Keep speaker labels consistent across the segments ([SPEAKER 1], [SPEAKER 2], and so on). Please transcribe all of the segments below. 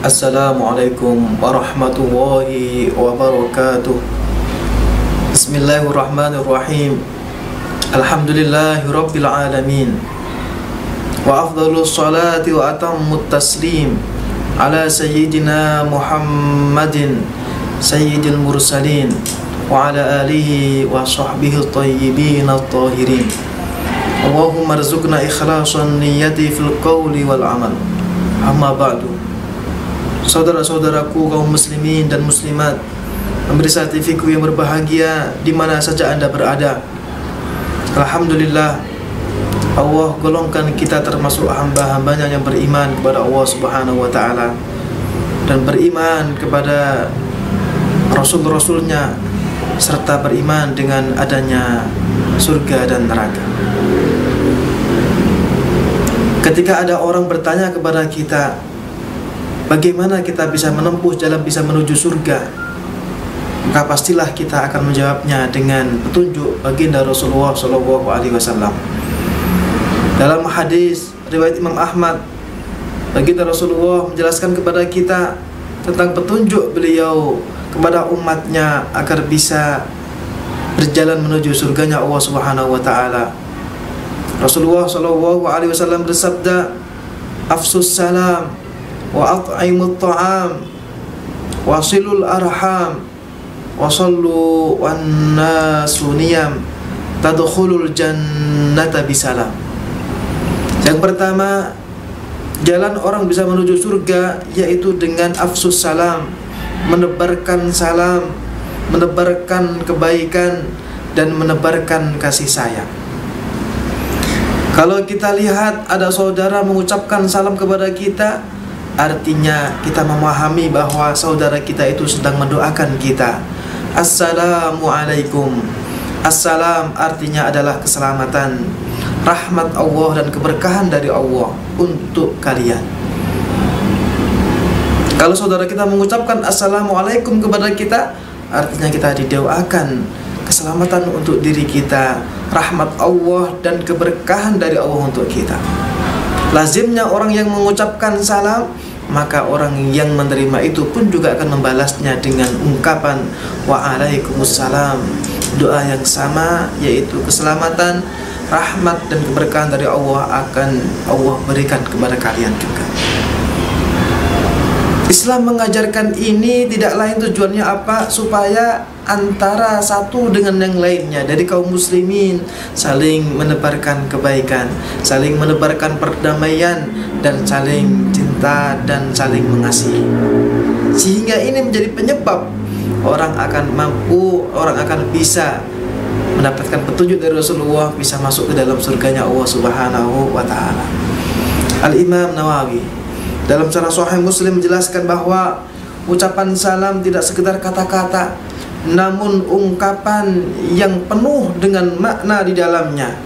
[SPEAKER 1] Assalamualaikum warahmatullahi wabarakatuh. Bismillahirrahmanirrahim. Alhamdulillahi rabbil alamin. Wa afdhalus salati wa atammut taslim ala sayyidina Muhammadin sayyidil mursalin wa ala alihi wa sahbihi at-tayyibin at-tahirin. Allahumma rzuqna ikhlasan niyyati fil qawli wal amal. Amma ba'du. Saudara-saudaraku kaum muslimin dan muslimat, pemirsa TV-ku yang berbahagia di mana saja Anda berada. Alhamdulillah, Allah golongkan kita termasuk hamba-hambanya yang beriman kepada Allah Subhanahu wa ta'ala dan beriman kepada Rasul-Rasulnya, serta beriman dengan adanya surga dan neraka. Ketika ada orang bertanya kepada kita, bagaimana kita bisa menempuh jalan bisa menuju surga, maka pastilah kita akan menjawabnya dengan petunjuk baginda Rasulullah SAW. Dalam hadis riwayat Imam Ahmad, baginda Rasulullah menjelaskan kepada kita tentang petunjuk beliau kepada umatnya agar bisa berjalan menuju surganya Allah Subhanahu wa ta'ala. Rasulullah SAW bersabda, "Afsus salam wa at'imut ta'am wa silul arham wa sallu wan nasu niyam tadkhulul jannata bisalam." Yang pertama, jalan orang bisa menuju surga yaitu dengan afsus salam, menebarkan salam, menebarkan kebaikan dan menebarkan kasih sayang. Kalau kita lihat ada saudara mengucapkan salam kepada kita, artinya kita memahami bahwa saudara kita itu sedang mendoakan kita. Assalamualaikum. Assalam artinya adalah keselamatan, rahmat Allah dan keberkahan dari Allah untuk kalian. Kalau saudara kita mengucapkan Assalamualaikum kepada kita, artinya kita didoakan keselamatan untuk diri kita, rahmat Allah dan keberkahan dari Allah untuk kita. Lazimnya orang yang mengucapkan salam, maka orang yang menerima itu pun juga akan membalasnya dengan ungkapan Waalaikumsalam. Doa yang sama yaitu keselamatan, rahmat dan keberkahan dari Allah akan Allah berikan kepada kalian juga. Islam mengajarkan ini tidak lain tujuannya apa? Supaya antara satu dengan yang lainnya dari kaum muslimin saling menebarkan kebaikan, saling menebarkan perdamaian dan saling cinta dan saling mengasihi. Sehingga ini menjadi penyebab orang akan mampu, orang akan bisa mendapatkan petunjuk dari Rasulullah, bisa masuk ke dalam surganya Allah Subhanahu wa ta'ala. Al-Imam Nawawi dalam Syarah Sahih Muslim menjelaskan bahwa ucapan salam tidak sekedar kata-kata, namun ungkapan yang penuh dengan makna di dalamnya.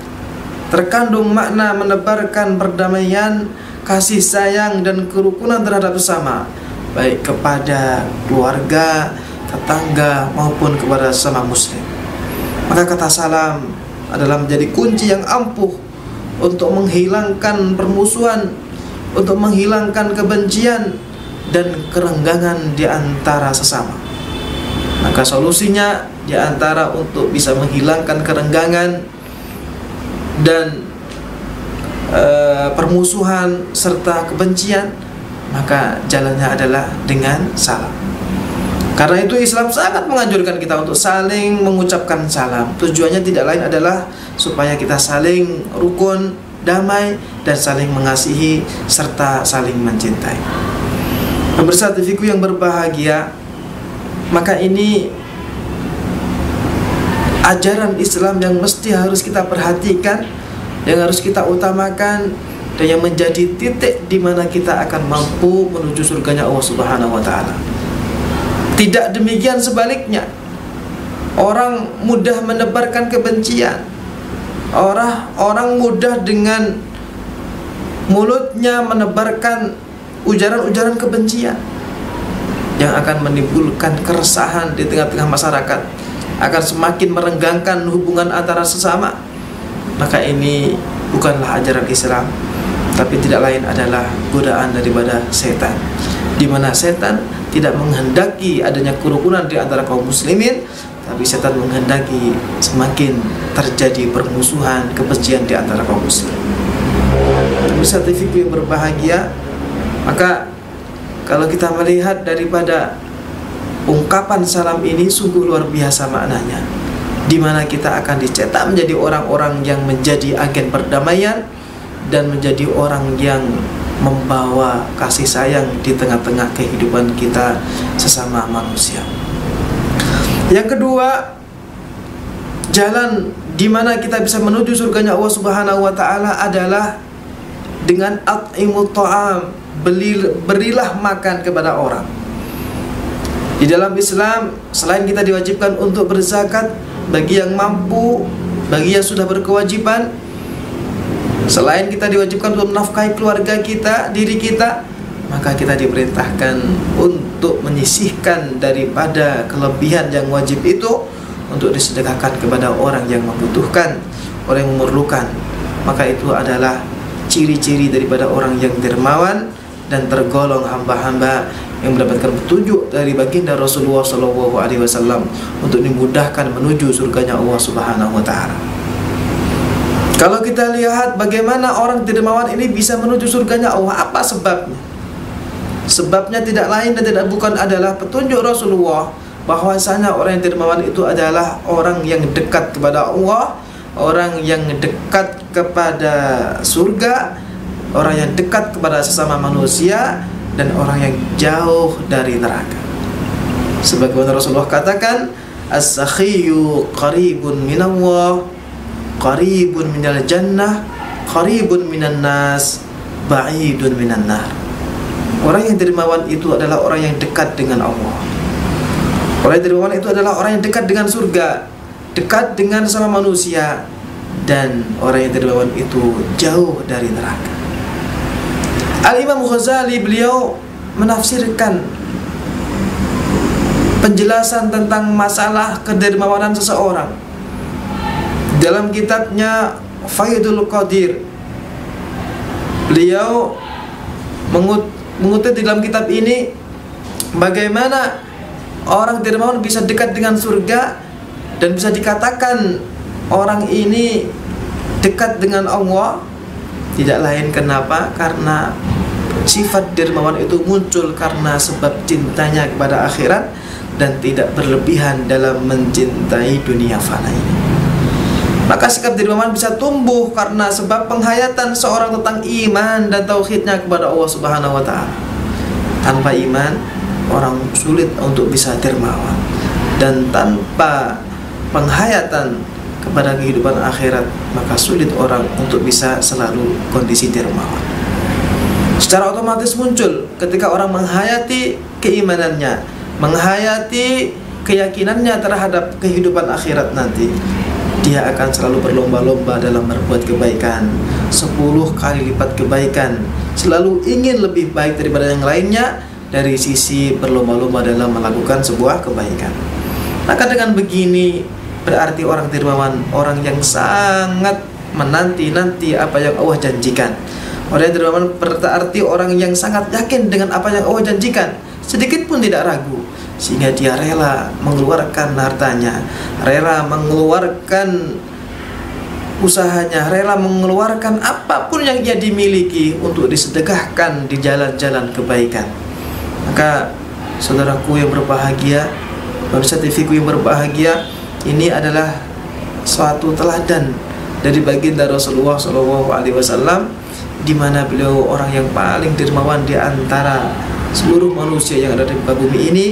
[SPEAKER 1] Terkandung makna menebarkan perdamaian, kasih sayang dan kerukunan terhadap sesama, baik kepada keluarga, tetangga maupun kepada sesama muslim. Maka kata salam adalah menjadi kunci yang ampuh untuk menghilangkan permusuhan, untuk menghilangkan kebencian dan kerenggangan di antara sesama. Maka solusinya di antara untuk bisa menghilangkan kerenggangan dan permusuhan serta kebencian, maka jalannya adalah dengan salam. Karena itu Islam sangat menganjurkan kita untuk saling mengucapkan salam. Tujuannya tidak lain adalah supaya kita saling rukun, damai dan saling mengasihi serta saling mencintai. Pemirsa TV-ku yang berbahagia, maka ini ajaran Islam yang mesti harus kita perhatikan, yang harus kita utamakan, dan yang menjadi titik di mana kita akan mampu menuju surganya Allah Subhanahu wa ta'ala. Tidak demikian sebaliknya. Orang mudah menebarkan kebencian, orang mudah dengan mulutnya menebarkan ujaran-ujaran kebencian yang akan menimbulkan keresahan di tengah-tengah masyarakat, akan semakin merenggangkan hubungan antara sesama. Maka ini bukanlah ajaran Islam. tapi tidak lain adalah godaan daripada setan, di mana setan tidak menghendaki adanya kerukunan di antara kaum muslimin, tapi setan menghendaki semakin terjadi permusuhan, kebencian di antara kaum muslimin. Pemirsa TV yang berbahagia, maka kalau kita melihat daripada ungkapan salam ini sungguh luar biasa maknanya, di mana kita akan dicetak menjadi orang-orang yang menjadi agen perdamaian dan menjadi orang yang membawa kasih sayang di tengah-tengah kehidupan kita sesama manusia. Yang kedua, jalan di mana kita bisa menuju surganya Allah Subhanahu wa taala adalah dengan at'imut ta'am, berilah makan kepada orang. Di dalam Islam, selain kita diwajibkan untuk berzakat bagi yang mampu, bagi yang sudah berkewajiban, selain kita diwajibkan untuk menafkahi keluarga kita, diri kita, maka kita diperintahkan untuk menyisihkan daripada kelebihan yang wajib itu untuk disedekahkan kepada orang yang membutuhkan, orang yang memerlukan. Maka itu adalah ciri-ciri daripada orang yang dermawan dan tergolong hamba-hamba yang mendapatkan petunjuk dari baginda Rasulullah SAW untuk dimudahkan menuju surganya Allah Subhanahu wa taala. Kalau kita lihat bagaimana orang dermawan ini bisa menuju surganya Allah, apa sebabnya? Sebabnya tidak lain dan tidak bukan adalah petunjuk Rasulullah, bahwasanya orang yang dermawan itu adalah orang yang dekat kepada Allah, orang yang dekat kepada surga, orang yang dekat kepada sesama manusia, dan orang yang jauh dari neraka. Sebagaimana Rasulullah katakan, as-sakhiyyu qaribun minallah, qaribun minal jannah, qaribun minan nas, ba'idun minan nar. Orang yang dermawan itu adalah orang yang dekat dengan Allah. Orang yang dermawan itu adalah orang yang dekat dengan surga, dekat dengan sama manusia, dan orang yang dermawan itu jauh dari neraka. Al-Imam Ghazali beliau menafsirkan penjelasan tentang masalah kedermawanan seseorang dalam kitabnya Faidul Qadir. Beliau mengutip di dalam kitab ini bagaimana orang dermawan bisa dekat dengan surga dan bisa dikatakan orang ini dekat dengan Allah. Tidak lain kenapa? Karena sifat dermawan itu muncul karena sebab cintanya kepada akhirat dan tidak berlebihan dalam mencintai dunia fana ini. Maka sikap dermawan bisa tumbuh karena sebab penghayatan seorang tentang iman dan tauhidnya kepada Allah Subhanahu wa taala. Tanpa iman, orang sulit untuk bisa dermawan, dan tanpa penghayatan kepada kehidupan akhirat, maka sulit orang untuk bisa selalu kondisi dermawan. Secara otomatis muncul ketika orang menghayati keimanannya, menghayati keyakinannya terhadap kehidupan akhirat nanti, dia akan selalu berlomba-lomba dalam berbuat kebaikan, 10 kali lipat kebaikan, selalu ingin lebih baik daripada yang lainnya dari sisi berlomba-lomba dalam melakukan sebuah kebaikan. Maka dengan begini berarti orang dermawan, orang yang sangat menanti-nanti apa yang Allah janjikan. Orang yang dermawan berarti orang yang sangat yakin dengan apa yang Allah janjikan, sedikit pun tidak ragu, sehingga dia rela mengeluarkan hartanya, rela mengeluarkan usahanya, rela mengeluarkan apapun yang ia dimiliki untuk disedekahkan di jalan-jalan kebaikan. Maka saudaraku yang berbahagia, pemirsa TV-ku yang berbahagia, ini adalah suatu teladan dari baginda Rasulullah SAW, di mana beliau orang yang paling dermawan di antara seluruh manusia yang ada di muka bumi ini,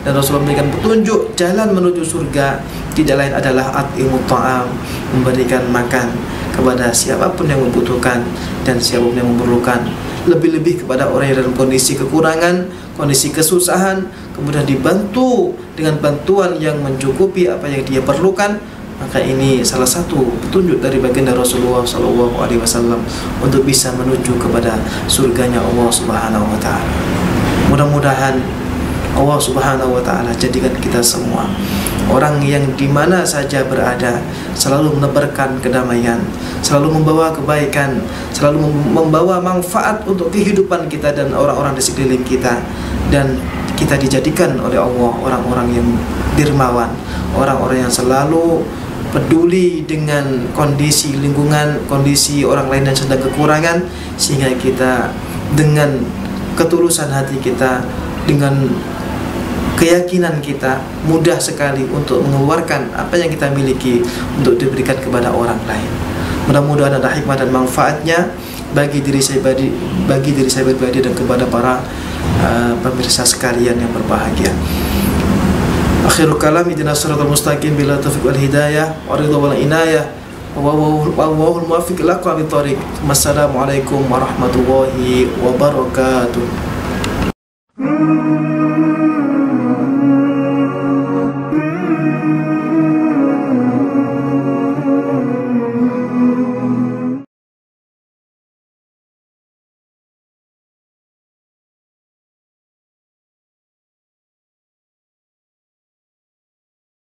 [SPEAKER 1] dan Rasulullah memberikan petunjuk jalan menuju surga tidak lain adalah at'imut ta'am, memberikan makan kepada siapapun yang membutuhkan dan siapapun yang memerlukan, lebih-lebih kepada orang yang dalam kondisi kekurangan, kondisi kesusahan, kemudian dibantu dengan bantuan yang mencukupi apa yang dia perlukan. Maka ini salah satu petunjuk dari baginda Rasulullah SAW untuk bisa menuju kepada surganya Allah Subhanahu wa taala. Mudah-mudahan Allah Subhanahu wa Ta'ala jadikan kita semua orang yang dimana saja berada selalu menebarkan kedamaian, selalu membawa kebaikan, selalu membawa manfaat untuk kehidupan kita dan orang-orang di sekeliling kita, dan kita dijadikan oleh Allah orang-orang yang dermawan, orang-orang yang selalu peduli dengan kondisi lingkungan, kondisi orang lain yang sedang kekurangan, sehingga kita dengan ketulusan hati kita, dengan keyakinan kita, mudah sekali untuk mengeluarkan apa yang kita miliki untuk diberikan kepada orang lain. Mudah-mudahan ada hikmah dan manfaatnya bagi diri saya pribadi dan kepada para pemirsa sekalian yang berbahagia. Akhirul kalam, ihdinas siratal mustaqim, bila taufiq wal hidayah wa ridha wal inayah wa wal muwaffiq ila aqwamit thoriq. Wassalamualaikum warahmatullahi wabarakatuh.